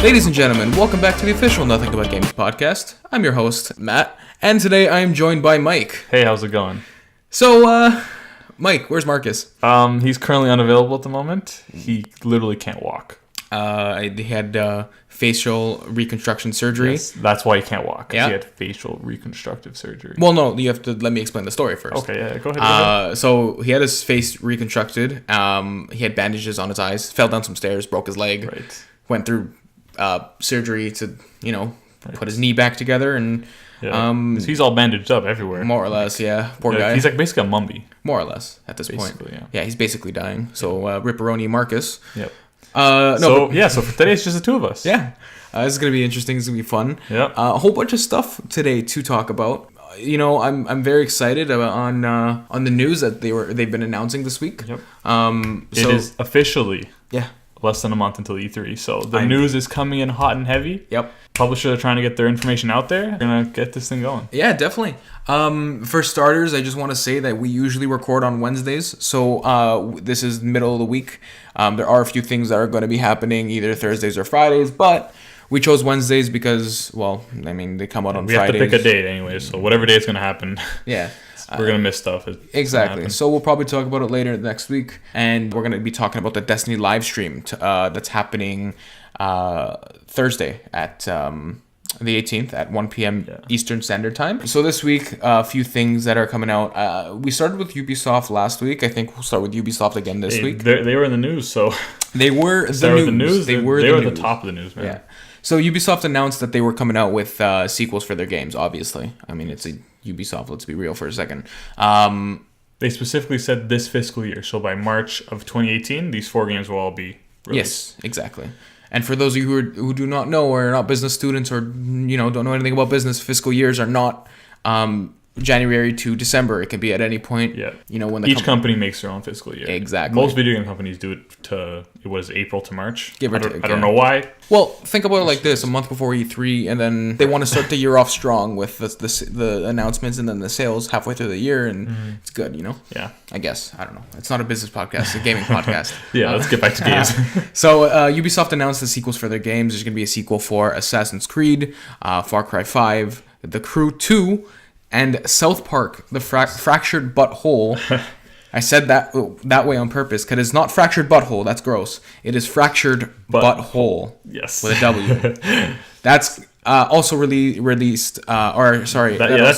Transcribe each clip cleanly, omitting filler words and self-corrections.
Ladies and gentlemen, welcome back to the official Nothing About Games podcast. I'm your host, Matt, and today I am joined by Mike. Hey, how's it going? So, Mike, where's Marcus? He's currently unavailable at the moment. He literally can't walk. He had facial reconstruction surgery. Yes, that's why he can't walk. Yeah. He had facial reconstructive surgery. Well, no, you have to let me explain the story first. Okay, yeah, go ahead. So he had his face reconstructed. He had bandages on his eyes. Fell down some stairs, broke his leg. Right. Went through surgery to, put his knee back together, and Yeah. He's all bandaged up everywhere. more or less, yeah. Poor guy. He's like basically a mummy. More or less at this point. Basically, yeah. Yeah, he's basically dying. So Ripperoni Marcus. Yep. No, So for today, it's just the two of us. yeah, this is gonna be interesting. It's gonna be fun. Yeah. A whole bunch of stuff today to talk about. I'm very excited on the news that they've been announcing this week. Yep. So It is officially yeah. less than a month until E3, so the news is coming in hot and heavy. Yep. Publishers are trying to get their information out there. We're gonna get this thing going. Yeah, definitely. For starters, I just want to say that we usually record on Wednesdays, so this is middle of the week. There are a few things that are going to be happening either Thursdays or Fridays, but we chose Wednesdays because, they come out on We Fridays. have to pick a date anyway, so whatever day it's gonna happen, Yeah. we're gonna miss stuff. It's gonna Exactly. happen. So we'll probably talk about it later next week, and we're going to be talking about the Destiny live stream that's happening Thursday at the 18th at 1 p.m. Eastern Standard Time. So this week, a few things that are coming out. We started with Ubisoft last week. I think we'll start with Ubisoft again this week. They were in the news, so They were start with the news. They were at news. the top of the news, man. Yeah. So Ubisoft announced that they were coming out with sequels for their games. Obviously, I mean it's a Ubisoft. Let's be real for a second. They specifically said this fiscal year, so by March of 2018, these 4 games will all be released. Yes, exactly. And for those of you who do not know or are not business students or don't know anything about business, fiscal years are not January to December. It can be at any point. Yeah. When Each company makes their own fiscal year. Exactly. Most video game companies do it to April to March. Give or I don't take, I don't yeah. know why. Well, think about it like this: a month before E3, and then they want to start the year off strong with the announcements and then the sales halfway through the year, and it's good, Yeah. I guess. I don't know. It's not a business podcast; it's a gaming podcast. Yeah. Let's get back to games. So Ubisoft announced the sequels for their games. There's going to be a sequel for Assassin's Creed, Far Cry 5, The Crew 2, and South Park: The Fractured Butthole. I said that way on purpose because it's not fractured butthole. That's gross. It is fractured butthole. Yes. With a W. That's also released. That's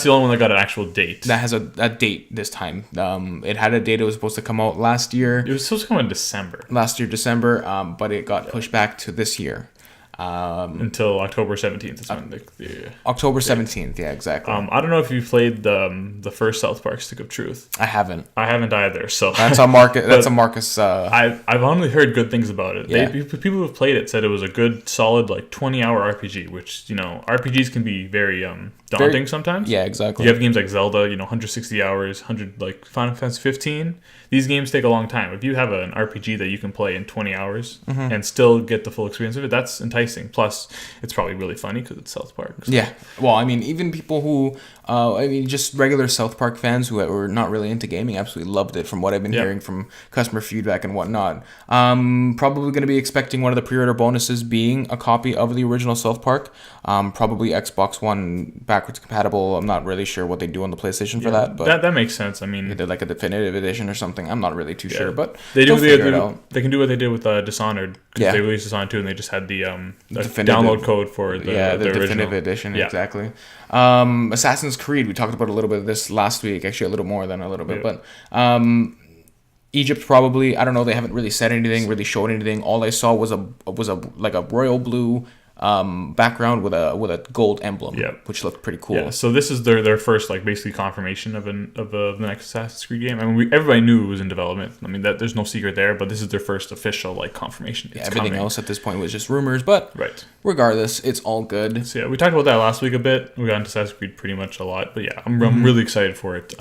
the only one that got an actual date. That has a date this time. It had a date. It was supposed to come out last year. It was supposed to come in December. December. But it got pushed back to this year. Until October 17th is when the October 17th, yeah, exactly. I don't know if you played the first South Park Stick of Truth. I haven't. I haven't either. So That's a Marcus. That's a Marcus. I've only heard good things about it. Yeah. People who've played it said it was a good, solid 20-hour RPG. Which RPGs can be very daunting sometimes. Yeah, exactly. You have games like Zelda, 160 hours, 100 like Final Fantasy 15. These games take a long time. If you have an RPG that you can play in 20 hours and still get the full experience of it, that's enticing. Plus, it's probably really funny because it's South Park. So. Yeah. Well, I mean, even people who, just regular South Park fans who were not really into gaming absolutely loved it from what I've been hearing from customer feedback and whatnot. Probably going to be expecting one of the pre-order bonuses being a copy of the original South Park. Probably Xbox One backwards compatible. I'm not really sure what they do on the PlayStation for that. But that makes sense. I mean, either like a definitive edition or something. I'm not really too sure, but they figure it out. They can do what they did with Dishonored because they released Dishonored 2 and they just had the download code for the definitive original edition. Yeah. Exactly. Assassin's Creed. We talked about a little bit of this last week. Actually, a little more than a little bit, but. Egypt probably. I don't know. They haven't really said anything, really showed anything. All I saw was a royal blue background with a gold emblem, which looked pretty cool. Yeah, so this is their first basically confirmation of the next Assassin's Creed game. I mean, everybody knew it was in development. I mean, there's no secret there, but this is their first official confirmation. It's everything coming. else at this point was just rumors, but right. Regardless, it's all good. So yeah, we talked about that last week a bit. We got into Assassin's Creed pretty much a lot, but yeah, I'm really excited for it.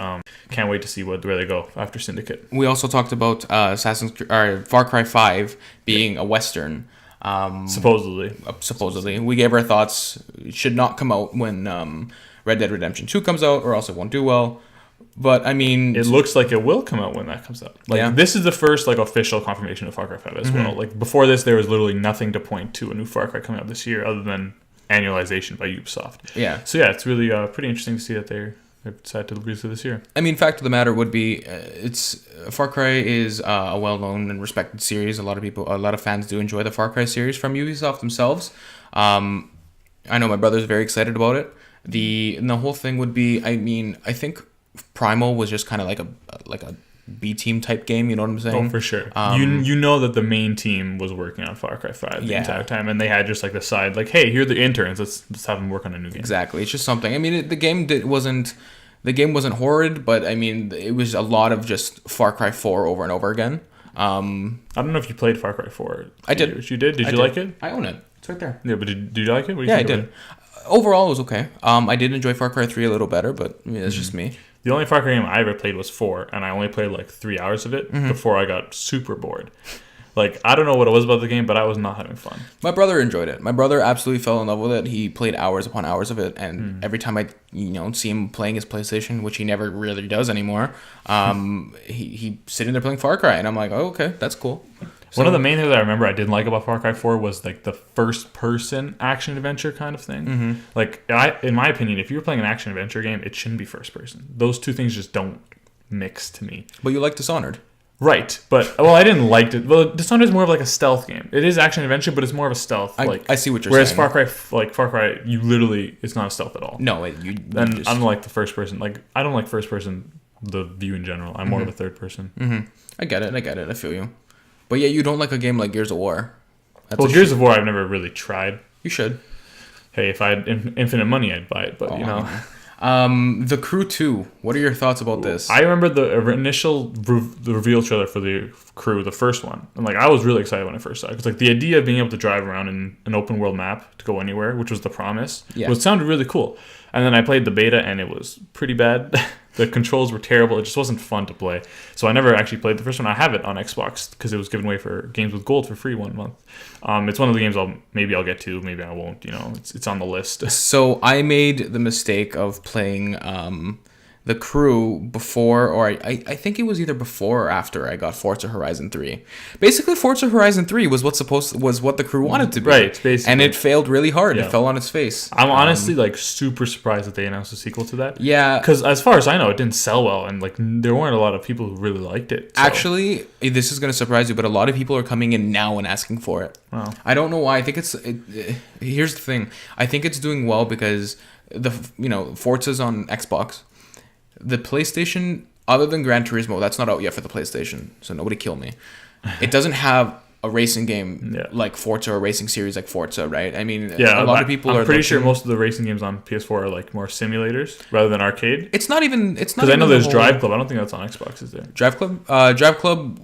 Can't wait to see where they go after Syndicate. We also talked about Far Cry 5 being a Western. Supposedly. We gave our thoughts. It should not come out when Red Dead Redemption 2 comes out, or else it won't do well. But I mean, it looks like it will come out when that comes out. Like Yeah. this is the first like official confirmation of Far Cry 5 as well. Like before this, there was literally nothing to point to a new Far Cry coming out this year other than annualization by Ubisoft. yeah. So yeah, it's really pretty interesting to see that they've decided to release it this year. I mean, fact of the matter would be, it's Far Cry is a well-known and respected series. A lot of fans do enjoy the Far Cry series from Ubisoft themselves. I know my brother's very excited about it. And the whole thing would be, I mean, I think Primal was just kind of like a B team type game. You know what I'm saying? Oh, for sure. You know that the main team was working on Far Cry 5 the entire time, and they had just like the side, like, hey, here are the interns. Let's have them work on a new game. Exactly. It's just something. I mean, the game wasn't horrid, but I mean, it was a lot of just Far Cry 4 over and over again. I don't know if you played Far Cry 4. I did. You did? Did you like it? I own it. It's right there. Yeah, but did you like it? What do you Yeah, I think of did. it? Overall, it was okay. I did enjoy Far Cry 3 a little better, but I mean, that's just me. The only Far Cry game I ever played was 4, and I only played like 3 hours of it before I got super bored. Like, I don't know what it was about the game, but I was not having fun. My brother enjoyed it. My brother absolutely fell in love with it. He played hours upon hours of it, and every time I, see him playing his PlayStation, which he never really does anymore, he sitting there playing Far Cry, and I'm like, oh, okay, that's cool. One of the main things I remember I didn't like about Far Cry 4 was like the first-person action-adventure kind of thing. Like, in my opinion, if you're playing an action-adventure game, it shouldn't be first-person. Those two things just don't mix to me. But you like Dishonored. Right, but I didn't like it. Well, Dishonored is more of like a stealth game. It is action adventure, but it's more of a stealth. I see what you're whereas saying. Whereas Far Cry, you literally it's not a stealth at all. No, And I'm like the first person. Like I don't like first person the view in general. I'm more of a third person. I get it. I feel you. But yeah, you don't like a game like Gears of War. Gears of War, I've never really tried. You should. Hey, if I had infinite money, I'd buy it. But The Crew 2. What are your thoughts about this? I remember the initial the reveal trailer for the Crew, the first one, and like I was really excited when I first saw it because like the idea of being able to drive around in an open world map to go anywhere, which was the promise, sounded really cool. And then I played the beta and it was pretty bad. The controls were terrible. It just wasn't fun to play. So I never actually played the first one. I have it on Xbox because it was given away for Games with Gold for free 1 month. It's one of the games I'll get to, maybe I won't. It's on the list. So I made the mistake of playing the Crew before, or I think it was either before or after I got Forza Horizon 3. Basically, Forza Horizon 3 was what the Crew wanted to be. Right, basically. And it failed really hard. Yeah. It fell on its face. I'm honestly like super surprised that they announced a sequel to that. Yeah. Because as far as I know, it didn't sell well, and like there weren't a lot of people who really liked it. So. Actually, this is going to surprise you, but a lot of people are coming in now and asking for it. Wow. I don't know why. I think here's the thing. I think it's doing well because Forza's on Xbox. The PlayStation, other than Gran Turismo, that's not out yet for the PlayStation, so nobody kill me. It doesn't have a racing game like Forza or a racing series like Forza, right? I mean, a lot of people are. I'm pretty sure most of the racing games on PS4 are like more simulators rather than arcade. It's not even. Because I know there's Drive Club. I don't think that's on Xbox, is there? Drive Club. Drive Club.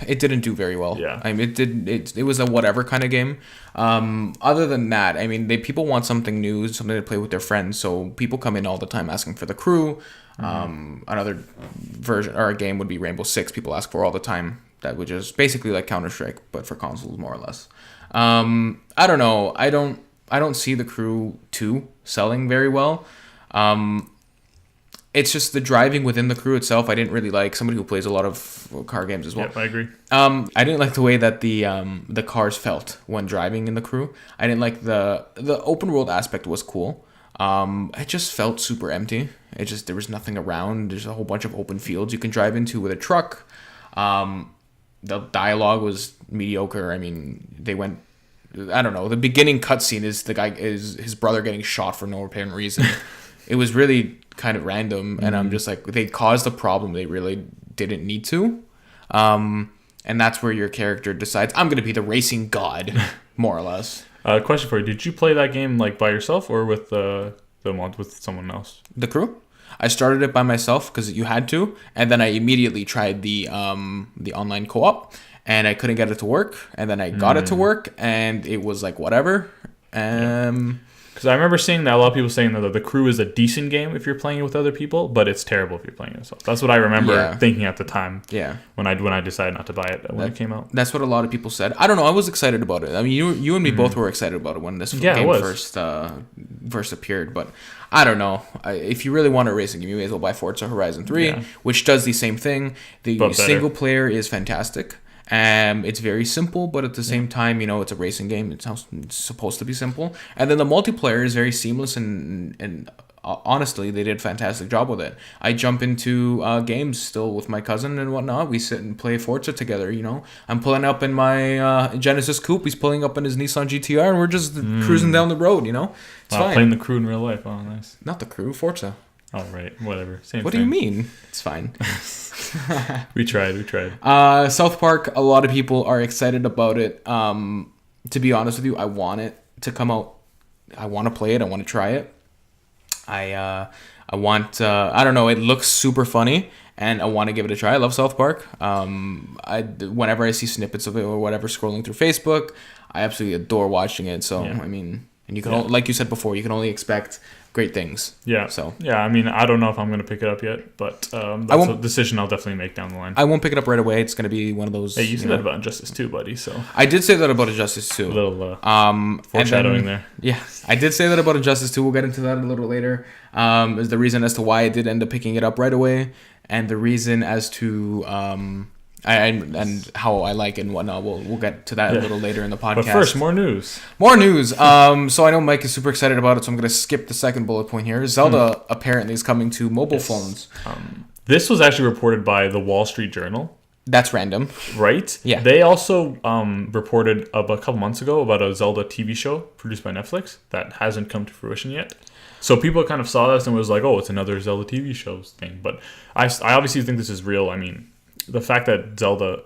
It didn't do very well. Yeah. I mean, it was a whatever kind of game. Other than that, I mean, people want something new, something to play with their friends. So people come in all the time asking for the Crew. Another version or a game would be Rainbow Six. People ask for all the time. That would just basically like Counter-Strike, but for consoles more or less. I don't know. I don't see the Crew 2 selling very well. It's just the driving within the Crew itself. I didn't really like. Somebody who plays a lot of car games as well. Yep, I agree. I didn't like the way that the cars felt when driving in the Crew. I didn't like the open world aspect was cool. It just felt super empty. There was nothing around. There's a whole bunch of open fields you can drive into with a truck. The dialogue was mediocre. I mean, they went. I don't know. The beginning cutscene is his brother getting shot for no apparent reason. It was really kind of random, and I'm just like, they caused a problem they really didn't need to. And that's where your character decides, I'm going to be the racing god, more or less. Question for you: did you play that game like by yourself or with with someone else? The Crew? I started it by myself because you had to, and then I immediately tried the online co-op, and I couldn't get it to work, and then I got it to work, and it was like whatever. Because Because I remember seeing that a lot of people saying that the Crew is a decent game if you're playing it with other people, but it's terrible if you're playing it yourself. That's what I remember thinking at the time. Yeah. When I decided not to buy it when it came out. That's what a lot of people said. I don't know. I was excited about it. I mean, you and me both were excited about it when this game first appeared. But I don't know. If you really want a racing game, you may as well buy Forza Horizon 3, which does the same thing. The single player is fantastic. It's very simple, but at the same time, it's a racing game. It's supposed to be simple. And then the multiplayer is very seamless and honestly, they did a fantastic job with it. I jump into games still with my cousin and whatnot. We sit and play Forza together, I'm pulling up in my Genesis Coupe. He's pulling up in his Nissan GTR, and we're just cruising down the road, It's fine. Playing the Crew in real life. Oh, nice. Not the Crew, Forza. Oh, right. Whatever. Same What thing. do you mean? It's fine. We tried. South Park, a lot of people are excited about it. To be honest with you, I want it to come out. I want to play it. I want to try it. I want, I don't know, it looks super funny, and I want to give it a try. I love South Park. Whenever I see snippets of it or whatever scrolling through Facebook, I absolutely adore watching it. So, I mean, and you can, like you said before, you can only expect great things. Yeah. So I mean, I don't know if I'm going to pick it up yet, but that's a decision I'll definitely make down the line. I won't pick it up right away. It's going to be one of those. Hey, you said that about Injustice 2, buddy. So I did say that about Injustice 2. A little foreshadowing there. Yeah, I did say that about Injustice 2. We'll get into that a little later. Is the reason as to why I did end up picking it up right away, and the reason as to and how I like it and whatnot. We'll get to that a little later in the podcast. But first, more news. So I know Mike is super excited about it, so I'm going to skip the second bullet point here. Zelda apparently is coming to mobile phones. This was actually reported by the Wall Street Journal. That's random. Right? Yeah. They also reported a couple months ago about a Zelda TV show produced by Netflix that hasn't come to fruition yet. So people kind of saw this and was like, oh, it's another Zelda TV show thing. But I obviously think this is real. I mean, the fact that Zelda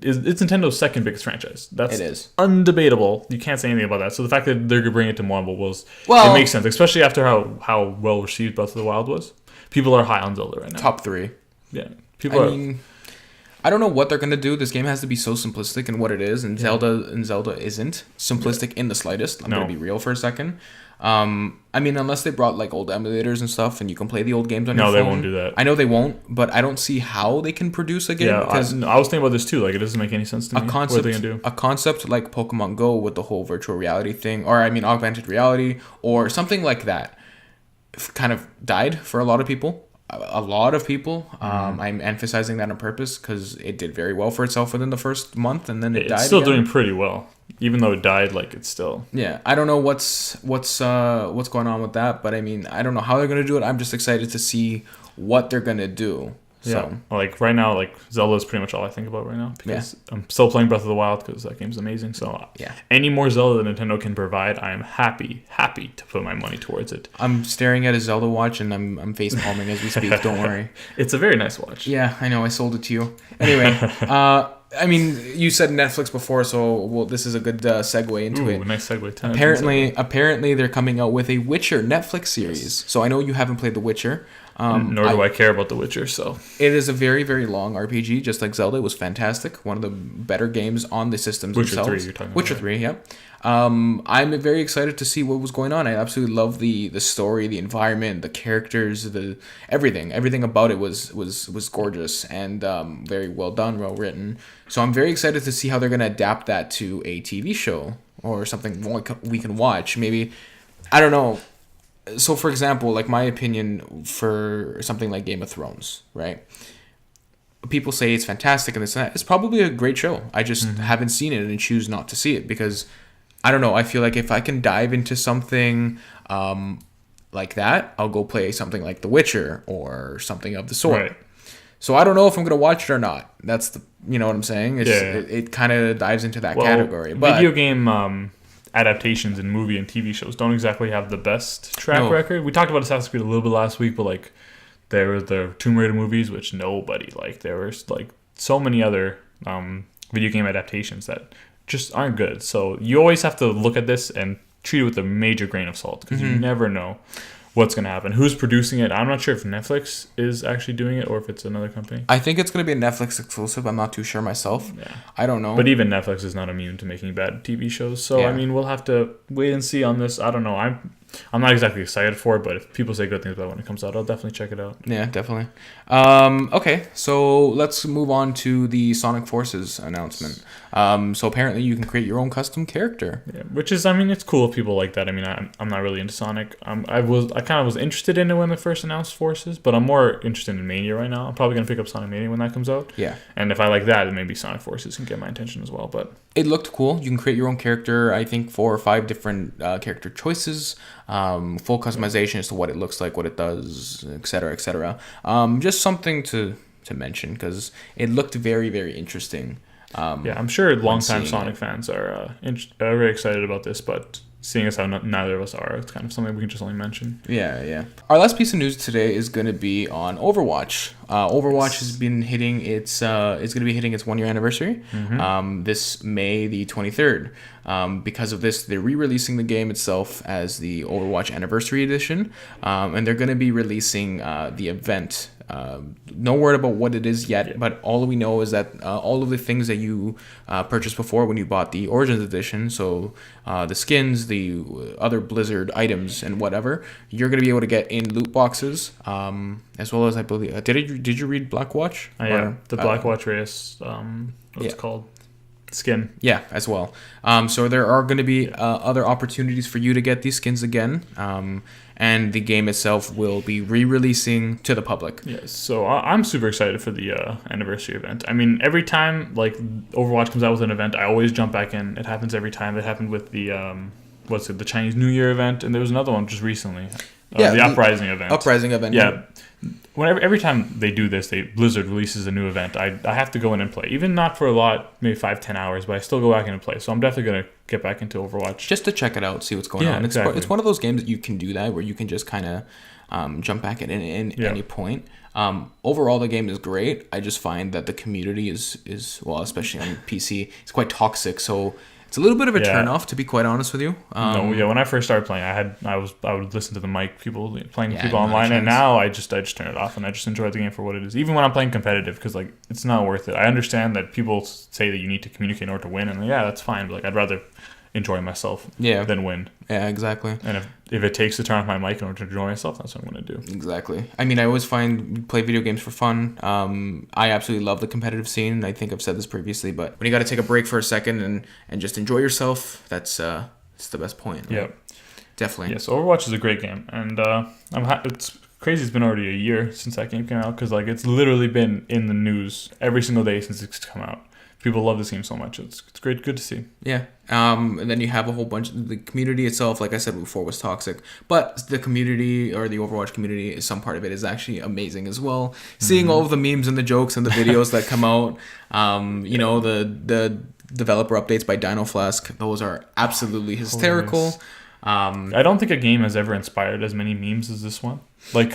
it's Nintendo's second biggest franchise. It is undebatable. You can't say anything about that. So the fact that they're going to bring it to mobile it makes sense, especially after how well received Breath of the Wild was. People are high on Zelda right now. Top 3. Yeah. I don't know what they're going to do. This game has to be so simplistic in what it is, and Zelda isn't simplistic in the slightest. I'm going to be real for a second. I mean, unless they brought like old emulators and stuff, and you can play the old games on your phone. No, they won't do that. I know they won't, but I don't see how they can produce a game. Yeah, I was thinking about this too. Like, it doesn't make any sense to me. What are they gonna do? A concept like Pokemon Go with the whole virtual reality thing, or augmented reality, or something like that, kind of died for a lot of people. I'm emphasizing that on purpose because it did very well for itself within the first month, and then it died. It's still again. doing pretty well, even though it died. Like, it's still. Yeah, I don't know what's going on with that, but I mean, I don't know how they're gonna do it. I'm just excited to see what they're gonna do. So. Yeah, like right now, like Zelda is pretty much all I think about right now because I'm still playing Breath of the Wild because that game's amazing. So any more Zelda that Nintendo can provide, I am happy to put my money towards it. I'm staring at a Zelda watch and I'm face palming as we speak. Don't worry. It's a very nice watch. Yeah, I know. I sold it to you. Anyway, I mean, you said Netflix before, so this is a good segue into it. Nice segue. Apparently, they're coming out with a Witcher Netflix series. Yes. So I know you haven't played The Witcher. Nor do I care about The Witcher, so... It is a very, very long RPG, just like Zelda. It was fantastic. One of the better games on the systems themselves. Witcher 3, you're talking about. Witcher 3, yeah. I'm very excited to see what was going on. I absolutely love the story, the environment, the characters, everything. Everything about it was gorgeous and very well done, well written. So I'm very excited to see how they're going to adapt that to a TV show or something we can watch. Maybe, I don't know. So, for example, like my opinion for something like Game of Thrones, right? People say it's fantastic and this and that. It's probably a great show. I just haven't seen it and choose not to see it because, I don't know, I feel like if I can dive into something like that, I'll go play something like The Witcher or something of the sort. Right. So I don't know if I'm going to watch it or not. That's you know what I'm saying? It kind of dives into that category. But video game... adaptations in movie and TV shows don't exactly have the best track record. We talked about Assassin's Creed a little bit last week, but like there were the Tomb Raider movies, which nobody liked. There was like so many other video game adaptations that just aren't good. So you always have to look at this and treat it with a major grain of salt because you never know what's going to happen. Who's producing it? I'm not sure if Netflix is actually doing it or if it's another company. I think it's going to be a Netflix exclusive. I'm not too sure myself. Yeah. I don't know. But even Netflix is not immune to making bad TV shows. So, I mean, we'll have to wait and see on this. I don't know. I'm not exactly excited for it, but if people say good things about it when it comes out, I'll definitely check it out. Yeah, definitely. Okay, so let's move on to the Sonic Forces announcement. So apparently you can create your own custom character. Yeah, which is, I mean, it's cool if people like that. I mean, I'm not really into Sonic. I kind of was interested in it when they first announced Forces, but I'm more interested in Mania right now. I'm probably gonna pick up Sonic Mania when that comes out. Yeah. And if I like that, then maybe Sonic Forces can get my attention as well. But it looked cool. You can create your own character. I think 4 or 5 different character choices. Full customization as to what it looks like, what it does, etc., etc. Just something to mention because it looked very, very interesting. Yeah, I'm sure longtime Sonic fans are very excited about this, but seeing as how neither of us are, it's kind of something we can just only mention. Yeah. Our last piece of news today is going to be on Overwatch. Overwatch has been hitting it's going to be hitting its 1-year anniversary this May the 23rd. Because of this, they're re-releasing the game itself as the Overwatch Anniversary Edition, and they're going to be releasing the event. No word about what it is yet, but all we know is that all of the things that you purchased before when you bought the Origins Edition, so the skins, the other Blizzard items, and whatever, you're going to be able to get in loot boxes, as well as, I believe, did you read Blackwatch? Yeah, the Blackwatch race, what's it called? Skin. Yeah, as well. So there are going to be other opportunities for you to get these skins again, and the game itself will be re-releasing to the public. Yes, so I'm super excited for the anniversary event. I mean, every time like Overwatch comes out with an event, I always jump back in. It happens every time. It happened with the the Chinese New Year event, and there was another one just recently. The Uprising event. Uprising event. Yeah. Every time they do this, Blizzard releases a new event. I have to go in and play, even not for a lot, maybe 5-10 hours, but I still go back in and play. So I'm definitely gonna get back into Overwatch just to check it out, see what's going on. Exactly. It's one of those games that you can do that where you can just kind of jump back at any point. Overall, the game is great. I just find that the community is well, especially on PC, it's quite toxic. So it's a little bit of a turn-off, to be quite honest with you. When I first started playing, I would listen to the mic people playing with people online, and now I just turn it off and I just enjoy the game for what it is. Even when I'm playing competitive, because like it's not worth it. I understand that people say that you need to communicate in order to win, and that's fine. But like I'd rather enjoy myself than win. Yeah, exactly. And if it takes to turn off my mic in order to enjoy myself, that's what I'm going to do. Exactly. I mean, I always play video games for fun. I absolutely love the competitive scene. I think I've said this previously, but when you got to take a break for a second and just enjoy yourself, it's the best point. Right? Yeah. Definitely. Yes, Overwatch is a great game, and it's crazy. It's been already a year since that game came out, because like it's literally been in the news every single day since it's come out. People love this game so much. It's great, good to see. Yeah. And then you have a whole bunch of the community itself, like I said before, was toxic. But the community, or the Overwatch community, some part of it is actually amazing as well. Seeing all of the memes and the jokes and the videos that come out, the developer updates by Dino Flask, those are absolutely hysterical. I don't think a game has ever inspired as many memes as this one. Like,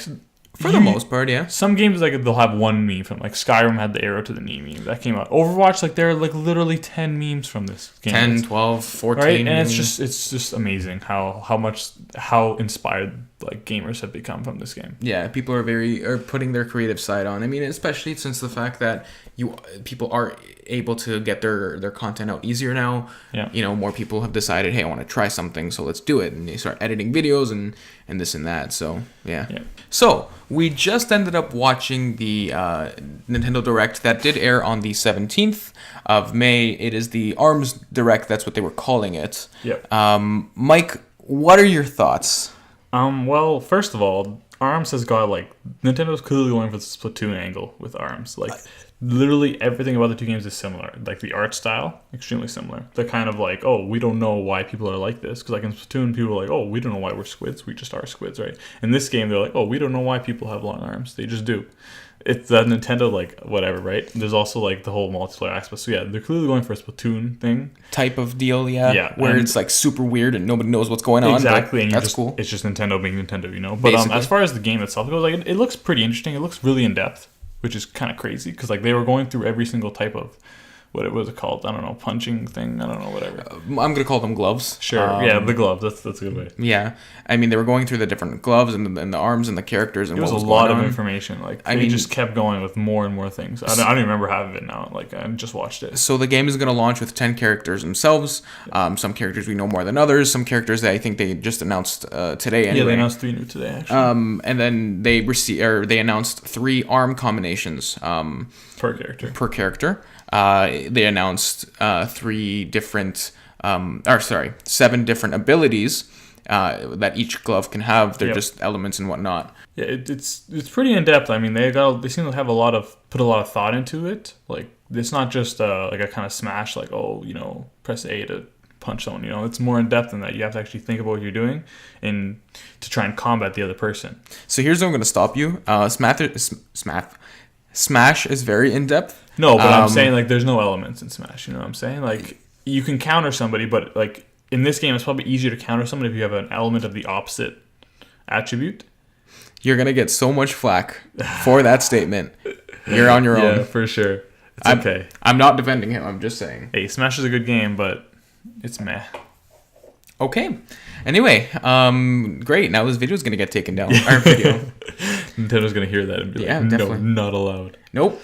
for the most part, yeah. Some games, like, they'll have one meme from, like, Skyrim had the arrow to the knee meme. That came out. Overwatch, like, there are, like, literally 10 memes from this game. 10, 12, 14. Right? And it's just amazing how inspired, like, gamers have become from this game. Yeah, people are putting their creative side on. I mean, especially since the fact that people are able to get their content out easier now. Yeah. You know, more people have decided, hey, I want to try something, so let's do it. And they start editing videos and this and that. So, yeah. So, we just ended up watching the Nintendo Direct that did air on the 17th of May. It is the ARMS Direct. That's what they were calling it. Yep. Mike, what are your thoughts? Well, first of all, ARMS has got, like, Nintendo's clearly going for the Splatoon angle with ARMS. Like, literally everything about the two games is similar. Like, the art style, extremely similar. They're kind of like, oh, we don't know why people are like this. Because, like, in Splatoon, people are like, oh, we don't know why we're squids. We just are squids, right? In this game, they're like, oh, we don't know why people have long arms. They just do. It's that Nintendo, like, whatever, right? There's also, like, the whole multiplayer aspect. So, yeah, they're clearly going for a Splatoon thing. Type of deal, yeah. Where it's, like, super weird and nobody knows what's going on. Exactly. And that's cool. It's just Nintendo being Nintendo, you know? But as far as the game itself goes, like, it looks pretty interesting. It looks really in-depth, which is kind of crazy. Because, like, they were going through every single type of what was it called? I don't know, punching thing. I don't know, whatever. I'm gonna call them gloves. Sure. Yeah, the gloves. That's a good way. Yeah, I mean they were going through the different gloves and the arms and the characters and it was what was a lot going of on. information. Like they just kept going with more and more things. I don't even remember half of it now. Like I just watched it. So the game is gonna launch with 10 characters themselves. Some characters we know more than others. Some characters that I think they just announced today. Anyway. Yeah, they announced 3 new today actually. And then they announced 3 arm combinations. Per character. They announced 7 different abilities that each glove can have. They're just elements and whatnot. Yeah, it's pretty in depth. I mean, they seem to have put a lot of thought into it. Like it's not just like a kind of smash, like press A to punch someone. It's more in depth than that. You have to actually think about what you're doing and to try and combat the other person. So here's where I'm going to stop you. Smash is very in depth. No, but I'm saying like there's no elements in Smash. You know what I'm saying? Like you can counter somebody, but like in this game, it's probably easier to counter someone if you have an element of the opposite attribute. You're gonna get so much flack for that statement. You're on your own. Yeah, for sure. It's okay. I'm not defending him. I'm just saying. Hey, Smash is a good game, but it's meh. Okay. Anyway, great. Now this video is gonna get taken down. Our video. Nintendo's gonna hear that and be like, definitely. No, not allowed. Nope.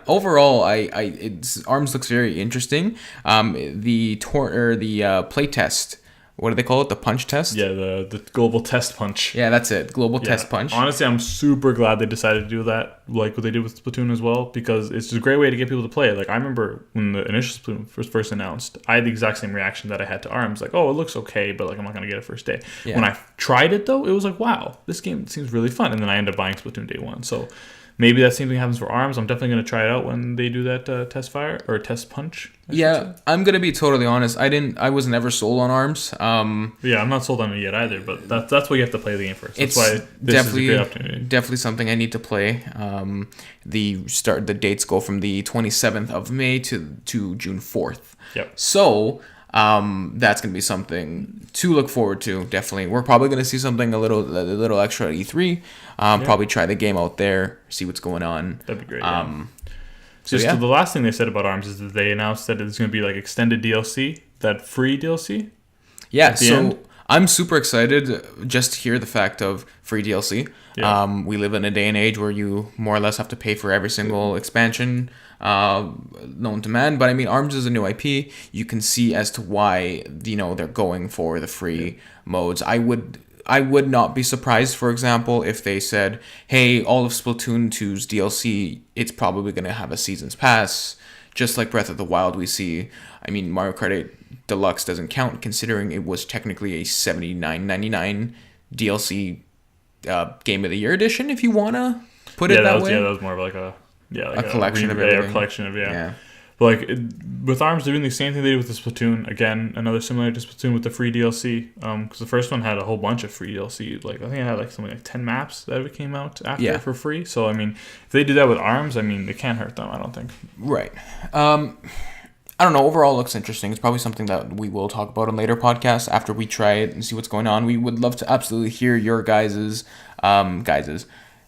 Overall, ARMS looks very interesting. The playtest. What do they call it? The punch test? Yeah, the global test punch. Yeah, that's it. Global test punch. Honestly, I'm super glad they decided to do that, like what they did with Splatoon as well, because it's just a great way to get people to play it. Like, I remember when the initial Splatoon was first announced, I had the exact same reaction that I had to ARMS. Like, oh, it looks okay, but like I'm not going to get it first day. Yeah. When I tried it, though, it was like, wow, this game seems really fun. And then I ended up buying Splatoon day 1. So maybe that same thing happens for ARMS. I'm definitely going to try it out when they do that test fire or test punch. Yeah, I'm going to be totally honest. I was never sold on ARMS. Yeah, I'm not sold on it yet either, but that's why you have to play the game first. That's why this is a great opportunity. Definitely something I need to play. The dates go from the 27th of May to June 4th. Yep. So that's going to be something to look forward to. Definitely, we're probably going to see something a little extra at E3. Probably try the game out there, see what's going on. That'd be great. The last thing they said about ARMS is that they announced that it's going to be like extended DLC, that free DLC. Yeah, so I'm super excited just to hear the fact of free DLC. Yeah. We live in a day and age where you more or less have to pay for every single expansion known to man. But I mean, ARMS is a new IP. You can see as to why they're going for the free modes. I would not be surprised, for example, if they said, hey, all of Splatoon 2's DLC, it's probably going to have a Season's Pass, just like Breath of the Wild we see. I mean, Mario Kart 8 Deluxe doesn't count, considering it was technically a $79.99 DLC Game of the Year edition, if you want to put it that way. Yeah, that was more of like a collection of everything. A collection of, yeah. But with ARMS, they're doing the same thing they did with the Splatoon. Again, another similar to Splatoon with the free DLC. Because the first one had a whole bunch of free DLC. Like I think it had like something like 10 maps that came out after for free. So I mean, if they do that with ARMS, I mean, it can't hurt them. I don't think. Right. I don't know. Overall, it looks interesting. It's probably something that we will talk about in later podcasts after we try it and see what's going on. We would love to absolutely hear your guys's.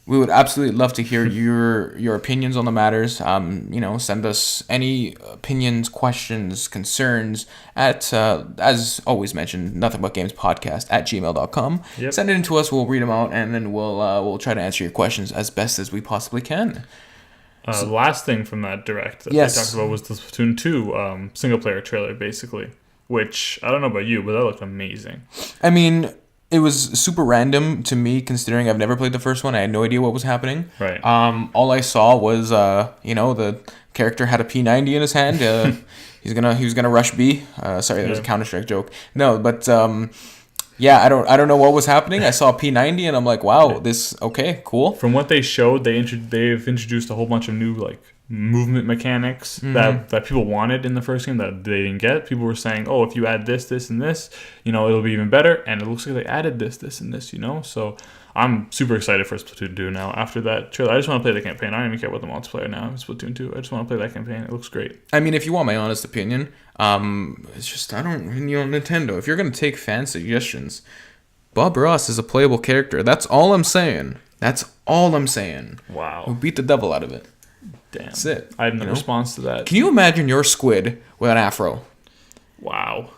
We would absolutely love to hear your opinions on the matters. Send us any opinions, questions, concerns at, as always mentioned, nothingboutgamespodcast@gmail.com. Yep. Send it in to us. We'll read them out, and then we'll try to answer your questions as best as we possibly can. The last thing from that direct that they talked about was the Splatoon 2 single-player trailer, basically, which, I don't know about you, but that looked amazing. I mean, it was super random to me, considering I've never played the first one. I had no idea what was happening. Right. All I saw was, the character had a P90 in his hand. He was gonna rush B. Sorry, that was a Counter-Strike joke. No, but I don't know what was happening. I saw P90 and I'm like, wow, okay, cool. From what they showed, they've introduced a whole bunch of new like movement mechanics that people wanted in the first game that they didn't get. People were saying, oh, if you add this, and this, it'll be even better. And it looks like they added this, and this, So I'm super excited for Splatoon 2 now. After that trailer, I just want to play the campaign. I don't even care about the multiplayer now in Splatoon 2. I just want to play that campaign. It looks great. I mean, if you want my honest opinion, it's just, Nintendo, if you're going to take fan suggestions, Bob Ross is a playable character. That's all I'm saying. Wow. We'll beat the devil out of it. Damn. That's it. I have no response to that. Can you imagine your squid with an afro? Wow.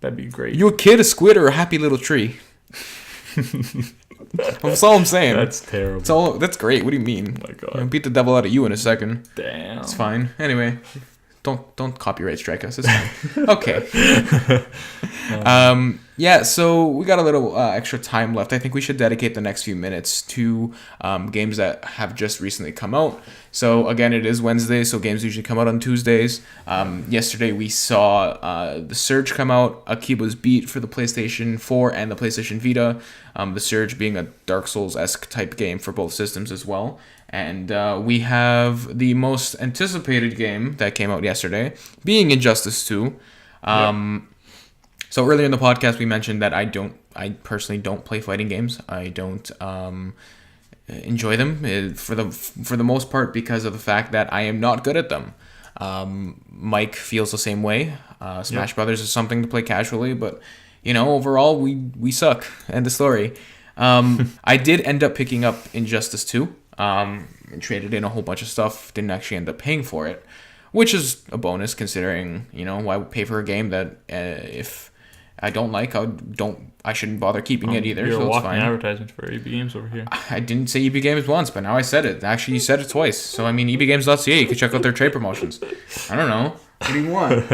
That'd be great. You a kid, a squid, or a happy little tree? That's all I'm saying. That's terrible. That's great. What do you mean? Oh my God. You know, beat the devil out of you in a second. Damn. It's fine. Anyway, don't copyright strike us. It's fine. Okay. Yeah, so we got a little extra time left. I think we should dedicate the next few minutes to games that have just recently come out. So again, it is Wednesday, so games usually come out on Tuesdays. Yesterday we saw The Surge come out, Akiba's Beat for the PlayStation 4 and the PlayStation Vita. The Surge being a Dark Souls-esque type game for both systems as well. And we have the most anticipated game that came out yesterday, being Injustice 2. So earlier in the podcast, we mentioned that I personally don't play fighting games. I don't enjoy them for the most part because of the fact that I am not good at them. Mike feels the same way. Smash Brothers is something to play casually, but overall we suck. End of story. I did end up picking up Injustice 2. And traded in a whole bunch of stuff. Didn't actually end up paying for it, which is a bonus considering why would pay for a game that if I don't like, I shouldn't bother keeping it either. You're so a it's walking fine. advertisement for EB Games over here. I didn't say EB Games once, but now I said it. Actually, you said it twice. So I mean, EBGames.ca. You can check out their trade promotions. I don't know. What do you want?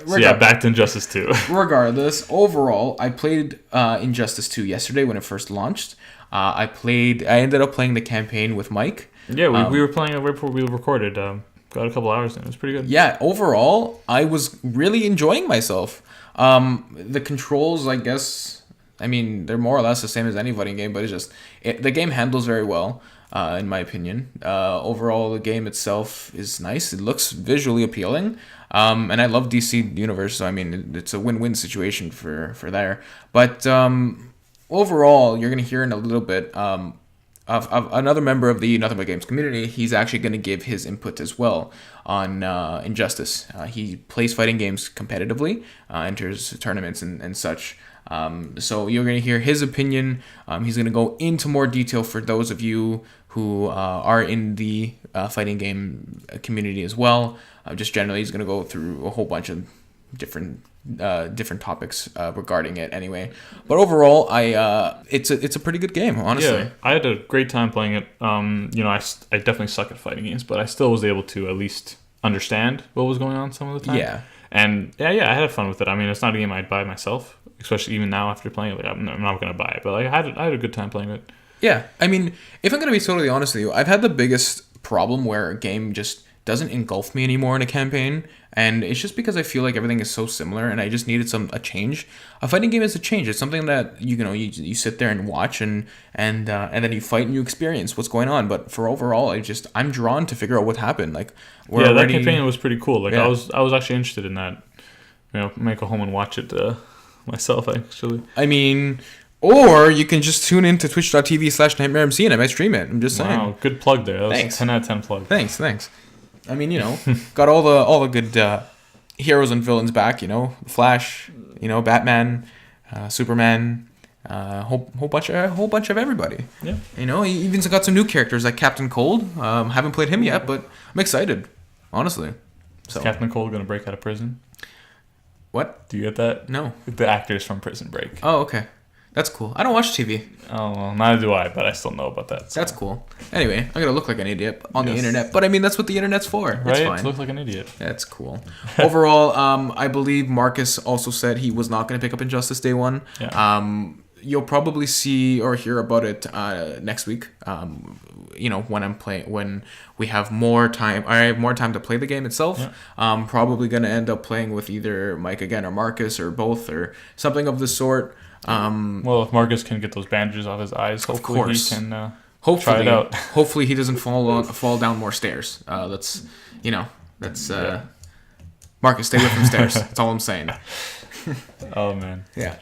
So yeah, back to Injustice 2. Regardless, overall, I played Injustice 2 yesterday when it first launched. I ended up playing the campaign with Mike. Yeah, we were playing it right before we recorded. Got a couple hours in. It was pretty good. Yeah, overall, I was really enjoying myself. The controls, I guess, I mean, they're more or less the same as any fighting game, but it's just the game handles very well, in my opinion. Overall, the game itself is nice. It looks visually appealing. And I love DC Universe, so I mean, it's a win-win situation for there. But overall, you're going to hear in a little bit of another member of the Nothing But Games community. He's actually going to give his input as well on Injustice. He plays fighting games competitively, enters tournaments and such. So you're going to hear his opinion. He's going to go into more detail for those of you who are in the fighting game community as well. Just generally, he's going to go through a whole bunch of different topics regarding it anyway. But overall, it's a pretty good game, honestly. Yeah, I had a great time playing it. I definitely suck at fighting games, but I still was able to at least understand what was going on some of the time. Yeah. And yeah, I had fun with it. I mean, it's not a game I'd buy myself, especially even now after playing it. Like, I'm not going to buy it, but like I had a good time playing it. Yeah, I mean, if I'm going to be totally honest with you, I've had the biggest problem where a game just doesn't engulf me anymore in a campaign, and it's just because I feel like everything is so similar, and I just needed a change. A fighting game is a change. It's something that you sit there and watch, and then you fight and you experience what's going on. But for overall, I'm drawn to figure out what happened. Like that campaign was pretty cool. Like yeah. I was actually interested in that. Might go home and watch it myself actually. I mean. Or you can just tune in to twitch.tv/NightmareMC and I might stream it. I'm just saying. Wow, good plug there. That was Thanks. a 10 out of 10 plug. Thanks. I mean, got all the good heroes and villains back. Flash, Batman, Superman, whole bunch of everybody. Yeah. He even got some new characters like Captain Cold. Haven't played him yet, but I'm excited. Honestly. So. Is Captain Cold gonna break out of prison? What? Do you get that? No. The actors from Prison Break. Oh, okay. That's cool. I don't watch TV. Oh, well, neither do I, but I still know about that. So. That's cool. Anyway, I'm going to look like an idiot on the internet. But I mean, that's what the internet's for. That's right? fine. To look like an idiot. That's cool. Overall, I believe Marcus also said he was not going to pick up Injustice Day 1. Yeah. You'll probably see or hear about it next week. When we have more time. I have more time to play the game itself. Yeah. I'm probably going to end up playing with either Mike again or Marcus or both or something of the sort. Well, if Marcus can get those bandages off his eyes, hopefully he can try it out. Hopefully he doesn't fall down more stairs. Marcus, stay away from stairs. That's all I'm saying. Oh man. Yeah.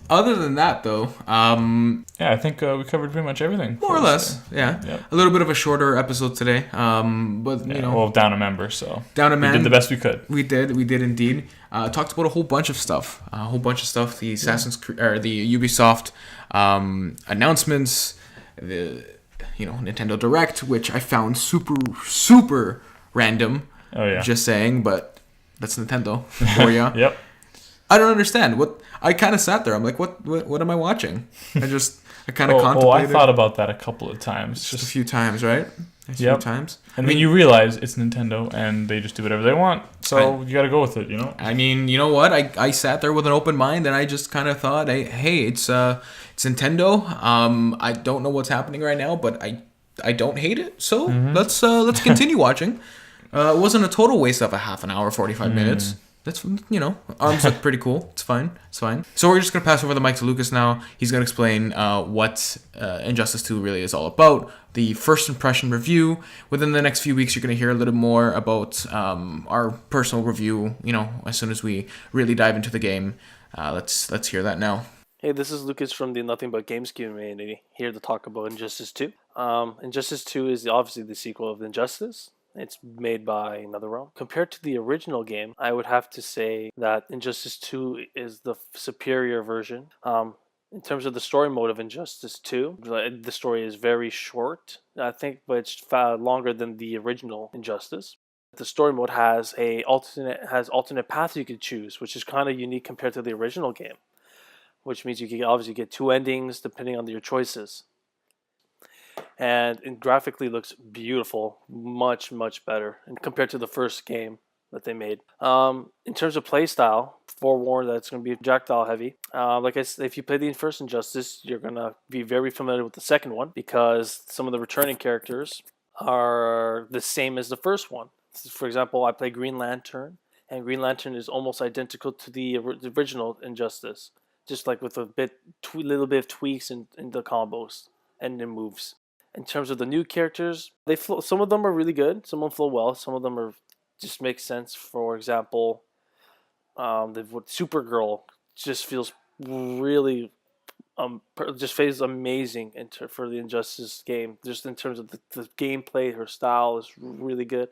Other than that though, I think we covered pretty much everything. More or less, yeah. Yep. A little bit of a shorter episode today, down a member, so down a man. We did the best we could. We did indeed. Talked about a whole bunch of stuff. The Assassin's Creed or the Ubisoft announcements, Nintendo Direct, which I found super random. Oh yeah. Just saying, but that's Nintendo for ya. Yep. I don't understand what. I kind of sat there. I'm like, what am I watching? I kind of I contemplated. thought about that a couple of times. Just a few times, right? A few Yep. times. And then you realize it's Nintendo and they just do whatever they want. So you got to go with it, I mean, you know what? I sat there with an open mind and I just kind of thought, hey, it's Nintendo. I don't know what's happening right now, but I don't hate it. So let's continue watching. It wasn't a total waste of a half an hour, 45 minutes. That's, arms look pretty cool. It's fine. So we're just going to pass over the mic to Lucas now. He's going to explain what Injustice 2 really is all about. The first impression review. Within the next few weeks, you're going to hear a little more about our personal review, as soon as we really dive into the game. Let's hear that now. Hey, this is Lucas from the Nothing But Games community, here to talk about Injustice 2. Injustice 2 is obviously the sequel of Injustice. It's made by NetherRealm. Compared to the original game, I would have to say that Injustice 2 is the superior version. In terms of the story mode of Injustice 2, the story is very short, I think, but it's longer than the original Injustice. The story mode has alternate paths you could choose, which is kind of unique compared to the original game, which means you can obviously get two endings depending on your choices. And it graphically looks beautiful, much better, and compared to the first game that they made. In terms of playstyle, forewarned that it's going to be projectile heavy. Like I said, if you play the first Injustice, you're going to be very familiar with the second one because some of the returning characters are the same as the first one. For example, I play Green Lantern, and Green Lantern is almost identical to the original Injustice, just like with a little bit of tweaks in the combos and the moves. In terms of the new characters, some of them are really good. Some of them flow well. Some of them just make sense. For example, Supergirl just feels really feels amazing for the Injustice game. Just in terms of the gameplay, her style is really good.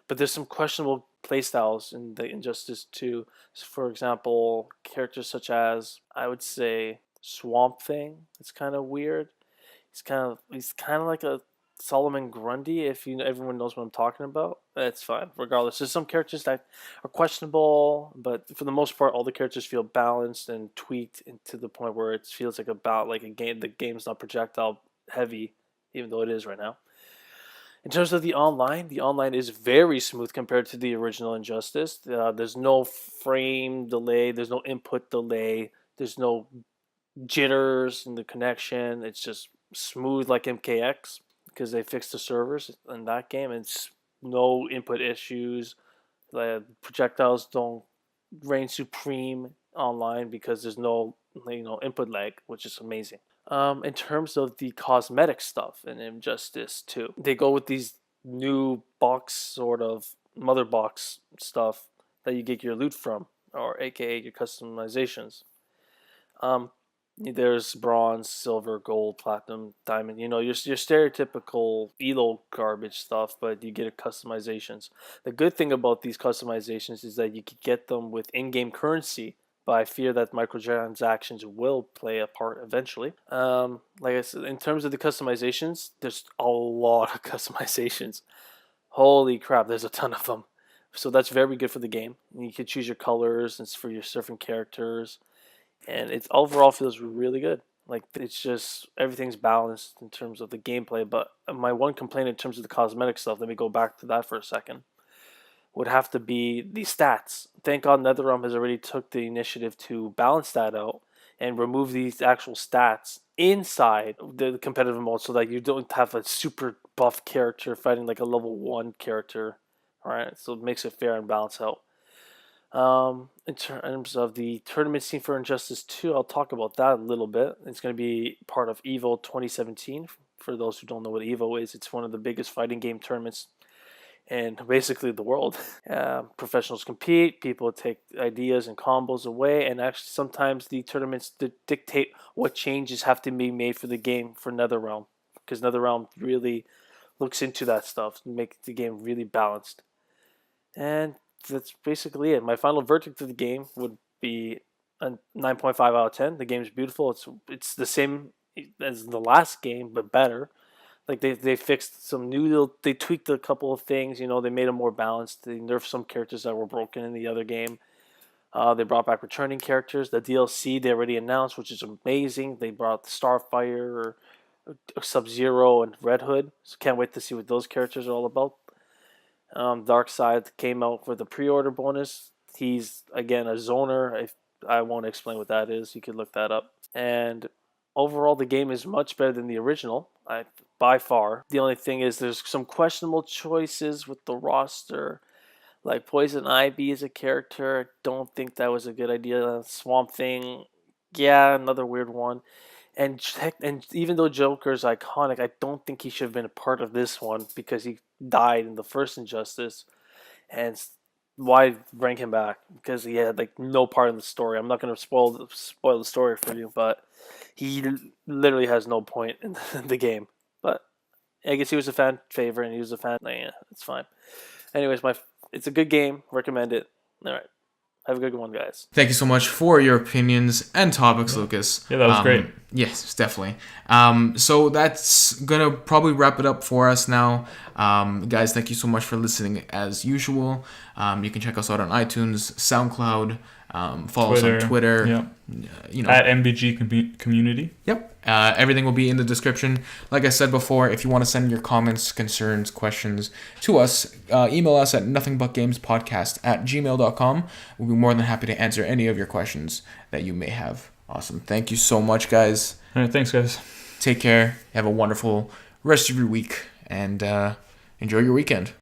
But there's some questionable play styles in the Injustice 2. For example, characters such as, I would say, Swamp Thing. It's kind of weird. He's kind of like a Solomon Grundy, if everyone knows what I'm talking about. That's fine. Regardless, there's some characters that are questionable, but for the most part, all the characters feel balanced and tweaked to the point where it feels like a game. The game's not projectile heavy, even though it is right now. In terms of the online is very smooth compared to the original Injustice. There's no frame delay. There's no input delay. There's no jitters in the connection. It's just smooth like MKX because they fixed the servers in that game. It's no input issues. The projectiles don't reign supreme online because there's no input lag, which is amazing. In terms of the cosmetic stuff in Injustice 2, they go with these new mother box stuff that you get your loot from, or aka your customizations. There's bronze, silver, gold, platinum, diamond. Your stereotypical ELO garbage stuff, but you get customizations. The good thing about these customizations is that you could get them with in-game currency, but I fear that microtransactions will play a part eventually. Like I said, in terms of the customizations, there's a lot of customizations. Holy crap, there's a ton of them. So that's very good for the game. You can choose your colors and for your different characters. And it overall feels really good. Like, it's just, everything's balanced in terms of the gameplay. But my one complaint in terms of the cosmetic stuff, let me go back to that for a second, would have to be the stats. Thank God NetherRealm has already took the initiative to balance that out and remove these actual stats inside the competitive mode so that you don't have a super buff character fighting like a level 1 character. Alright, so it makes it fair and balance out. In terms of the tournament scene for Injustice 2, I'll talk about that a little bit. It's going to be part of EVO 2017. For those who don't know what EVO is, it's one of the biggest fighting game tournaments in basically the world. Professionals compete, people take ideas and combos away, and actually sometimes the tournaments dictate what changes have to be made for the game for NetherRealm, because NetherRealm really looks into that stuff to make the game really balanced. And that's basically it. My final verdict of the game would be a 9.5 out of 10. The game is beautiful. It's the same as the last game, but better. Like they fixed some they tweaked a couple of things. You know, they made them more balanced. They nerfed some characters that were broken in the other game. They brought back returning characters. The DLC they already announced, which is amazing. They brought Starfire, Sub-Zero, and Red Hood. So can't wait to see what those characters are all about. Darkseid came out for the pre-order bonus. He's again a zoner. I won't explain what that is. You could look that up. And overall, the game is much better than the original, by far. The only thing is there's some questionable choices with the roster. Like Poison Ivy is a character. I don't think that was a good idea. Swamp Thing, yeah, another weird one. And even though Joker's iconic, I don't think he should have been a part of this one because he died in the first Injustice. And why bring him back? Because he had like no part in the story. I'm not going to spoil the story for you, but he literally has no point in the game. But I guess he was a fan favorite, and he was a fan. Yeah, it's fine. Anyways, it's a good game. Recommend it. All right. Have a good one, guys. Thank you so much for your opinions and topics, Lucas. Yeah, that was great. Yes, definitely. So that's going to probably wrap it up for us now. Guys, thank you so much for listening as usual. You can check us out on iTunes, SoundCloud, follow us on Twitter. Yeah. At MBG Community. Yep. Everything will be in the description. Like I said before, if you want to send your comments, concerns, questions to us, email us at nothingbutgamespodcast@gmail.com. We'll be more than happy to answer any of your questions that you may have. Awesome. Thank you so much, guys. All right. Thanks, guys. Take care. Have a wonderful rest of your week, and enjoy your weekend.